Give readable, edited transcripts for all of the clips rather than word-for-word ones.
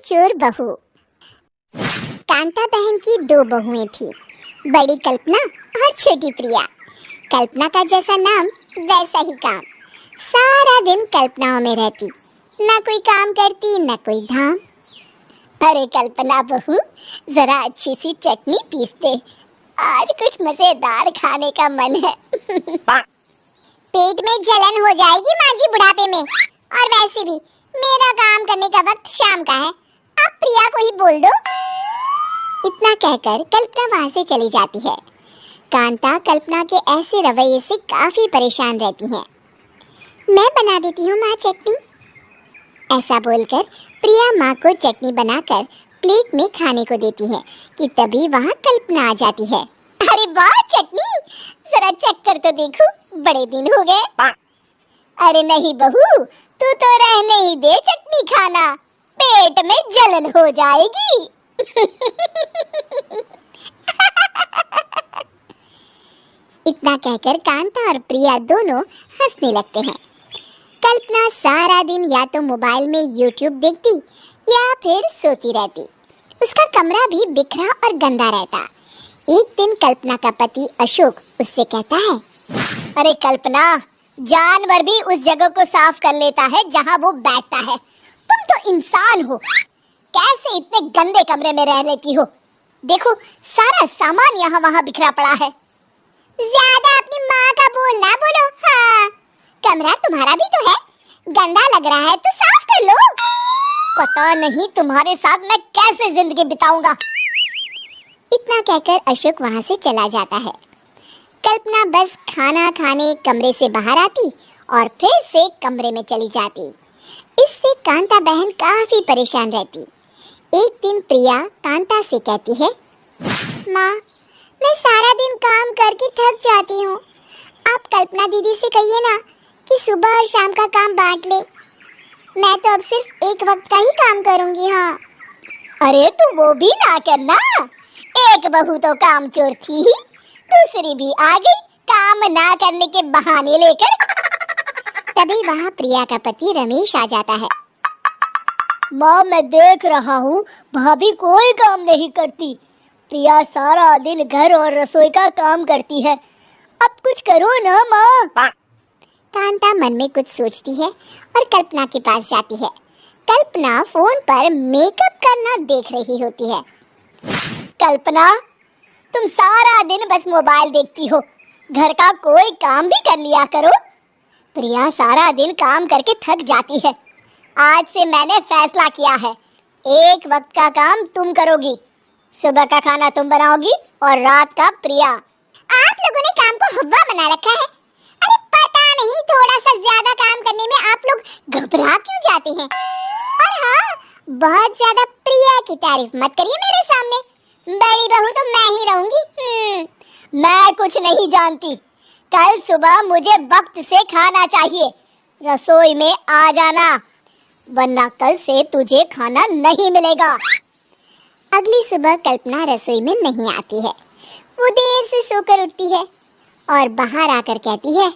कामचोर बहू। कांता बहन की दो बहुएं थी, बड़ी कल्पना और छोटी प्रिया। कल्पना का जैसा नाम वैसा ही काम। सारा दिन कल्पनाओं में रहती, ना कोई काम करती ना कोई धाम। अरे कल्पना बहू, जरा अच्छी सी चटनी पीस दे, आज कुछ मजेदार खाने का मन है। पेट में जलन हो जाएगी माँ जी बुढ़ापे में, और वैसे भी मेरा काम करने का वक्त शाम का है, आप प्रिया को ही बोल दो। इतना कहकर कल्पना वहां से चली जाती है। कांता कल्पना के ऐसे रवैये से काफी परेशान रहती है। मैं बना देती हूँ माँ चटनी, ऐसा बोलकर प्रिया माँ को चटनी बनाकर प्लेट में खाने को देती है कि तभी वहाँ कल्पना आ जाती है। अरे वाह चटनी, जरा चख कर तो देखो, बड़े दिन हो गए। अरे नहीं बहू, तू तो रहने ही दे चटनी खाना, पेट में जलन हो जाएगी। इतना कहकर कांता और प्रिया दोनों हंसने लगते हैं। कल्पना सारा दिन या तो मोबाइल में यूट्यूब देखती या फिर सोती रहती। उसका कमरा भी बिखरा और गंदा रहता। एक दिन कल्पना का पति अशोक उससे कहता है, अरे कल्पना, जानवर भी उस जगह को साफ कर लेता है जहाँ वो बैठता है, तुम तो इंसान हो, कैसे इतने गंदे कमरे में रह लेती हो? देखो सारा सामान यहाँ वहाँ बिखरा पड़ा है। ज्यादा अपनी माँ का बोल ना बोलो। हाँ, कमरा तुम्हारा भी तो है, गंदा लग रहा है तो साफ कर लो। पता नहीं तुम्हारे साथ मैं कैसे जिंदगी बिताऊंगा। इतना कहकर अशोक वहाँ से चला जाता है। कल्पना बस खाना खाने कमरे से बाहर आती और फिर से कमरे में चली जाती। इससे कांता बहन काफी परेशान रहती। एक दिन प्रिया कांता से कहती है, माँ, मैं सारा दिन काम करके थक जाती हूँ, आप कल्पना दीदी से कहिए ना कि सुबह और शाम का काम बांट ले, मैं तो अब सिर्फ एक वक्त का ही काम करूँगी। हाँ। अरे तू वो भी ना करना, एक बहू तो कामचोर थी ही, दूसरी भी आ गई काम ना करने के बहाने लेकर। तभी वहाँ प्रिया का पति रमेश आ जाता है। माँ, मैं देख रहा हूँ भाभी कोई काम नहीं करती, प्रिया सारा दिन घर और रसोई का काम करती है, अब कुछ करो ना माँ। कांता मन में कुछ सोचती है और कल्पना के पास जाती है। कल्पना फोन पर मेकअप करना देख रही होती है। कल्पना, तुम सारा दिन बस मोबाइल देखती हो, घर का कोई काम भी कर लिया करो। प्रिया सारा दिन काम करके थक जाती है, आज से मैंने फैसला किया है, एक वक्त का काम तुम करोगी, सुबह का खाना तुम बनाओगी और रात का प्रिया। आप लोगों ने काम को हवा बना रखा है। अरे पता नहीं थोड़ा सा ज्यादा काम करने में आप लोग घबरा क्यों जाते हैं। और हाँ, बहुत ज्यादा प्रिया की तारीफ मत करिए मेरे सामने, बड़ी बहू तो मैं ही रहूंगी। मैं कुछ नहीं जानती, कल सुबह मुझे वक्त से खाना चाहिए, रसोई में आ जाना, वरना कल से तुझे खाना नहीं मिलेगा। अगली सुबह कल्पना रसोई में नहीं आती है। वो देर से सोकर उठती है और बाहर आकर कहती है,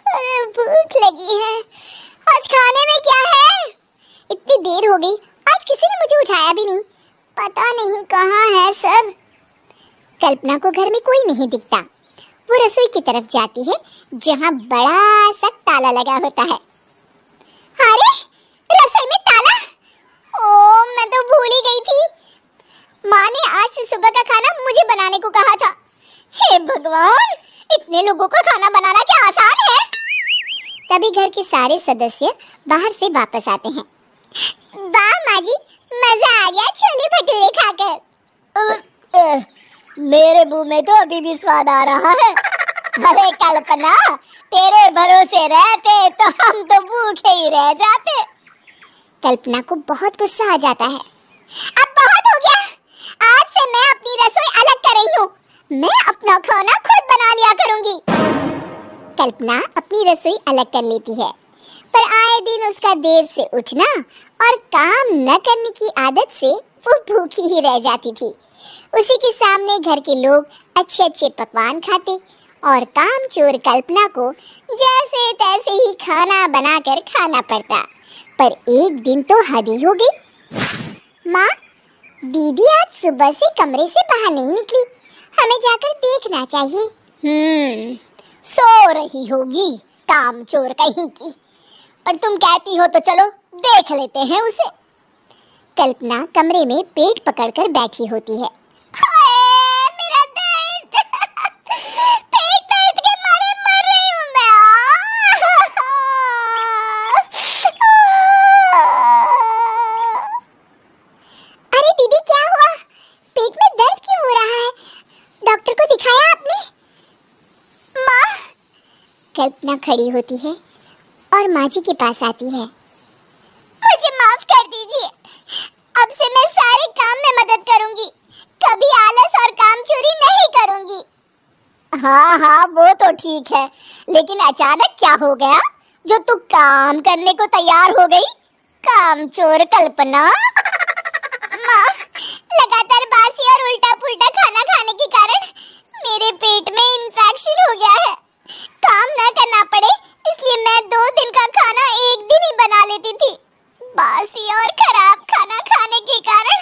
अरे भूख लगी है, आज खाने में क्या है? इतनी देर हो गई, आज किसी ने मुझे उठाया भी नहीं, पता नहीं कहाँ है सब। कल्पना को घर में कोई नहीं दिखता। वो रसोई की तरफ जाती है जहाँ बड़ा सा ताला लगा होता है। अरे रसोई में ताला! ओह, मैं तो भूल ही गई थी। माँ ने आज से सुबह का खाना मुझे बनाने को कहा था। हे भगवान, इतने लोगों का खाना बनाना क्या आसान है? तभी घर के सारे सदस्य बाहर से वापस आते हैं। वाह माँ जी, मजा आ गया छोले भटूरे खाकर। मेरे मुंह में तो अभी भी स्वाद आ रहा है। अरे कल्पना, तेरे भरोसे रहते तो हम तो भूखे ही रह जाते। कल्पना को बहुत गुस्सा आ जाता है। अब बहुत हो गया, आज से मैं अपनी रसोई अलग कर रही हूँ, मैं अपना खाना खुद बना लिया करूँगी। कल्पना अपनी रसोई अलग कर लेती है, पर आए दिन उसका देर से उठना और काम न करने की आदत से वो भूखी ही रह जाती थी। उसी के सामने घर के लोग अच्छे अच्छे पकवान खाते और कामचोर कल्पना को जैसे तैसे ही खाना बनाकर खाना पड़ता। पर एक दिन तो हद ही हो गई। माँ, दीदी आज सुबह से कमरे से बाहर नहीं निकली, हमें जाकर देखना चाहिए। सो रही होगी, कामचोर कहीं की। पर तुम कहती हो तो चलो देख लेते हैं उसे। कल्पना कमरे में पेट पकड़कर बैठी होती है। हाय, मेरा दर्द। पेट दर्द के मारे मर रही हूँ मैं। अरे दीदी, क्या हुआ? पेट में दर्द क्यों हो रहा है? डॉक्टर को दिखाया आपने? माँ। कल्पना खड़ी होती है और माँ जी के पास आती है। मुझे माफ कर दीजिए, अब से मैं सारे काम में मदद करूंगी, कभी आलस और काम चोरी नहीं करूंगी। हाँ हाँ, वो तो ठीक है, लेकिन अचानक क्या हो गया जो तू काम करने को तैयार हो गई? कामचोर कल्पना। माँ, लगातार बासी और उल्टा पुल्टा खाना खाने के कारण मेरे पेट में इन्फेक्शन हो गया है। काम न करना पड़े इसलिए मैं 2 दिन का खाना एक दिन ही बना लेती थी। बासी और खराब खाना खाने के कारण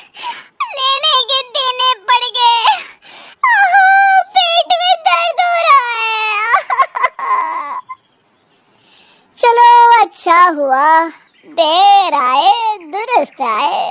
लेने के देने पड़ गए। पेट में दर्द हो रहा है। चलो अच्छा हुआ, देर आए दुरुस्त आए।